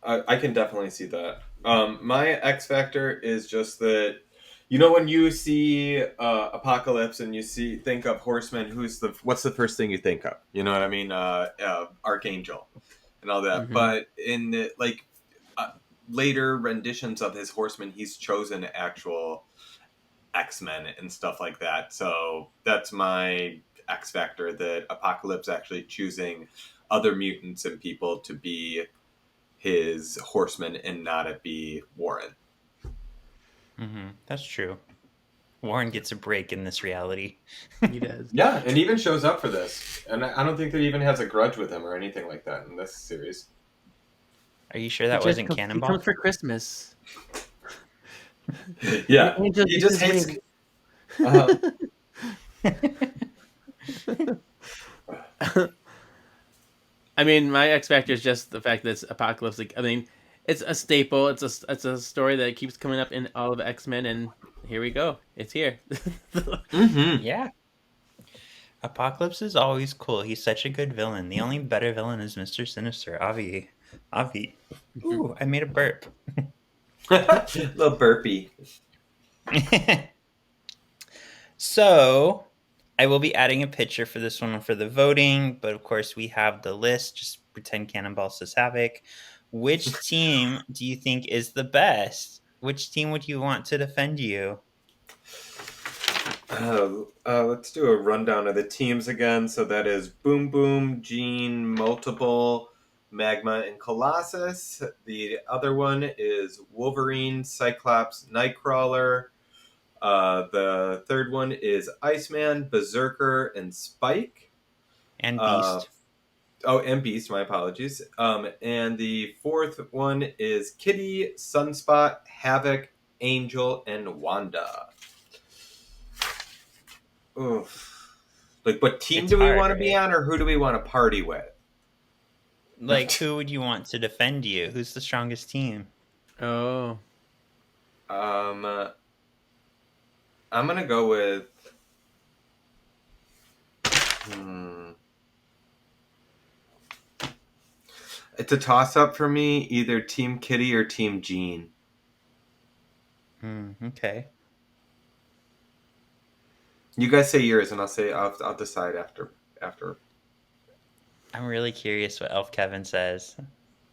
I can definitely see that. My X factor is just that, when you see Apocalypse and think of Horseman, what's the first thing you think of? You know what I mean? Archangel and all that. Mhm. But in later renditions of his Horseman, he's chosen actual X-Men and stuff like that. So that's my X factor, that Apocalypse actually choosing other mutants and people to be his horsemen and not it be Warren. That's true. Warren gets a break in this reality. He does. Yeah, and even shows up for this. And I don't think that he even has a grudge with him or anything like that in this series. Are you sure that wasn't Cannonball? He comes for Christmas. Yeah, Angel he gets just his hates. I mean, my X factor is just the fact that it's apocalyptic. I mean, it's a staple. It's a story that keeps coming up in all of X-Men, and here we go. It's here. Mm-hmm. Yeah. Apocalypse is always cool. He's such a good villain. The only better villain is Mr. Sinister. Avi. Ooh, I made a burp. Little burpee. So, I will be adding a picture for this one for the voting, but of course we have the list. Just pretend Cannonball says Havoc. Which team do you think is the best? Which team would you want to defend you? Let's do a rundown of the teams again. So that is Boom Boom, Gene, Multiple, Magma, and Colossus. The other one is Wolverine, Cyclops, Nightcrawler. The third one is Iceman, Berserker, and Spike. And Beast. And Beast, my apologies. And the fourth one is Kitty, Sunspot, Havoc, Angel, and Wanda. Oof. Like, what team It's do we hard, want to be right? on, or who do we want to party with? Like, who would you want to defend you? Who's the strongest team? Oh, I'm gonna go with. It's a toss-up for me, either Team Kitty or Team Jean. Okay. You guys say yours, and I'll decide after. I'm really curious what Elf Kevin says.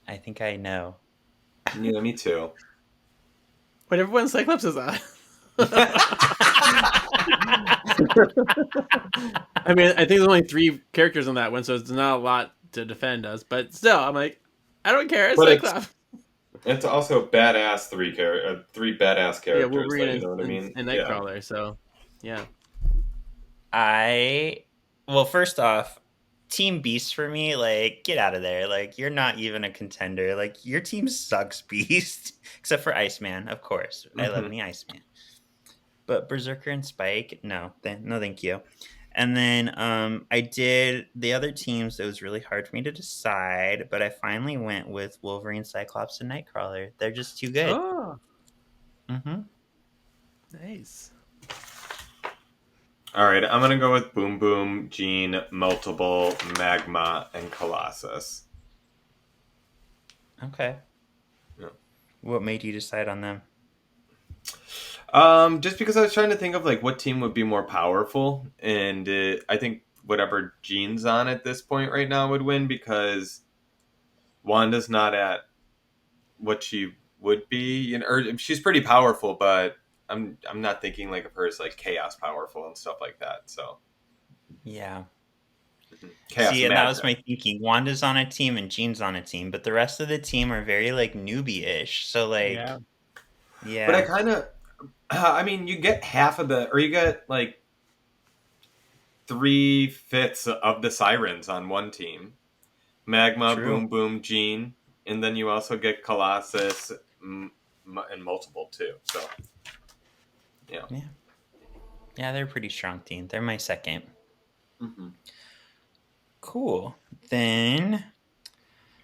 I think I know. Yeah, me too. but everyone Cyclops is on. I mean, I think there's only 3 characters on that one, so it's not a lot to defend us. But still, I'm like, I don't care. It's But Cyclops. It's also badass three badass characters. Yeah, Wolverine you know what I mean? and Nightcrawler. So, yeah. Well, first off, Team Beast for me, like, get out of there. Like, you're not even a contender. Like, your team sucks, Beast. Except for Iceman, of course. I love me Iceman. But Berserker and Spike, no, thank you. And then I did the other teams. It was really hard for me to decide, but I finally went with Wolverine, Cyclops, and Nightcrawler. They're just too good. Oh, nice. All right, I'm gonna go with Boom Boom, Gene, Multiple, Magma, and Colossus. Okay. Yeah. What made you decide on them? Just because I was trying to think of like what team would be more powerful, and I think whatever Gene's on at this point right now would win, because Wanda's not at what she would be, or she's pretty powerful, but I'm not thinking like of her as like chaos powerful and stuff like that. So Yeah. chaos See, and that was magic. my thinking. Wanda's on a team and Jean's on a team, but the rest of the team are very like newbie-ish. So like, yeah. But I kind of, I mean, you get half of or you get like 3/5 of the Sirens on one team, Magma, True. Boom Boom, Gene, and then you also get Colossus and Multiple too. So, yeah. Yeah, they're a pretty strong team. They're my second. Mm-hmm. Cool. Then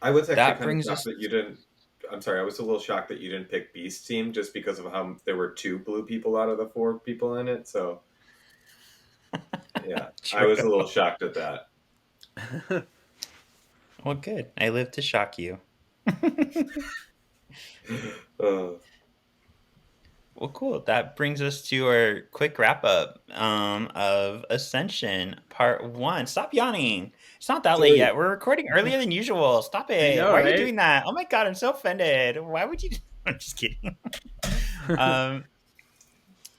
I was actually that kind of brings shocked us. that you didn't. I'm sorry, I was a little shocked that you didn't pick Beast Team just because of how there were 2 blue people out of the 4 people in it. So, yeah, I was a little shocked at that. Well, good. I live to shock you. Well, cool. That brings us to our quick wrap up of Ascension Part 1. Stop yawning. It's not that late yet. We're recording earlier than usual. Stop it. know, Why are you right? doing that? Oh my God, I'm so offended. Why would you? I'm just kidding.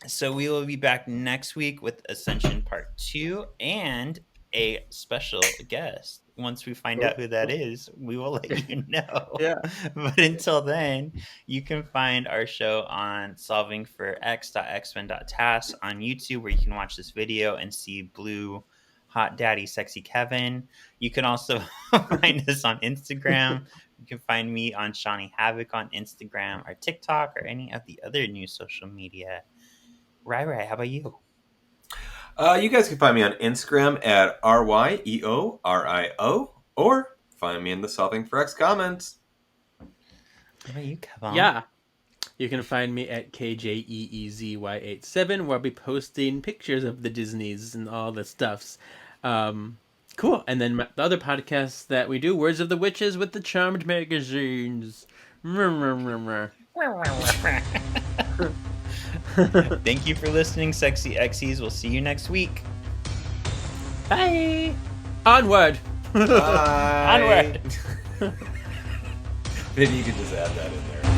So we will be back next week with Ascension Part 2 and a special guest. Once we find out who that is, we will let you know. Yeah. But until then, you can find our show on solvingforx.xmen.task on YouTube, where you can watch this video and see blue hot daddy sexy Kevin. You can also find us on Instagram. You can find me on Shawnee Havoc on Instagram or TikTok or any of the other new social media. Rai, how about you? You guys can find me on Instagram at RYEORIO or find me in the Solving for X comments. How about you, Kevin? Yeah. You can find me at KJEEZY87, where I'll be posting pictures of the Disneys and all the stuffs. Cool. And then the other podcasts that we do, Words of the Witches with the Charmed magazines. Thank you for listening, Sexy Xyz. We'll see you next week. Bye. Onward. Bye. Onward. Maybe you could just add that in there.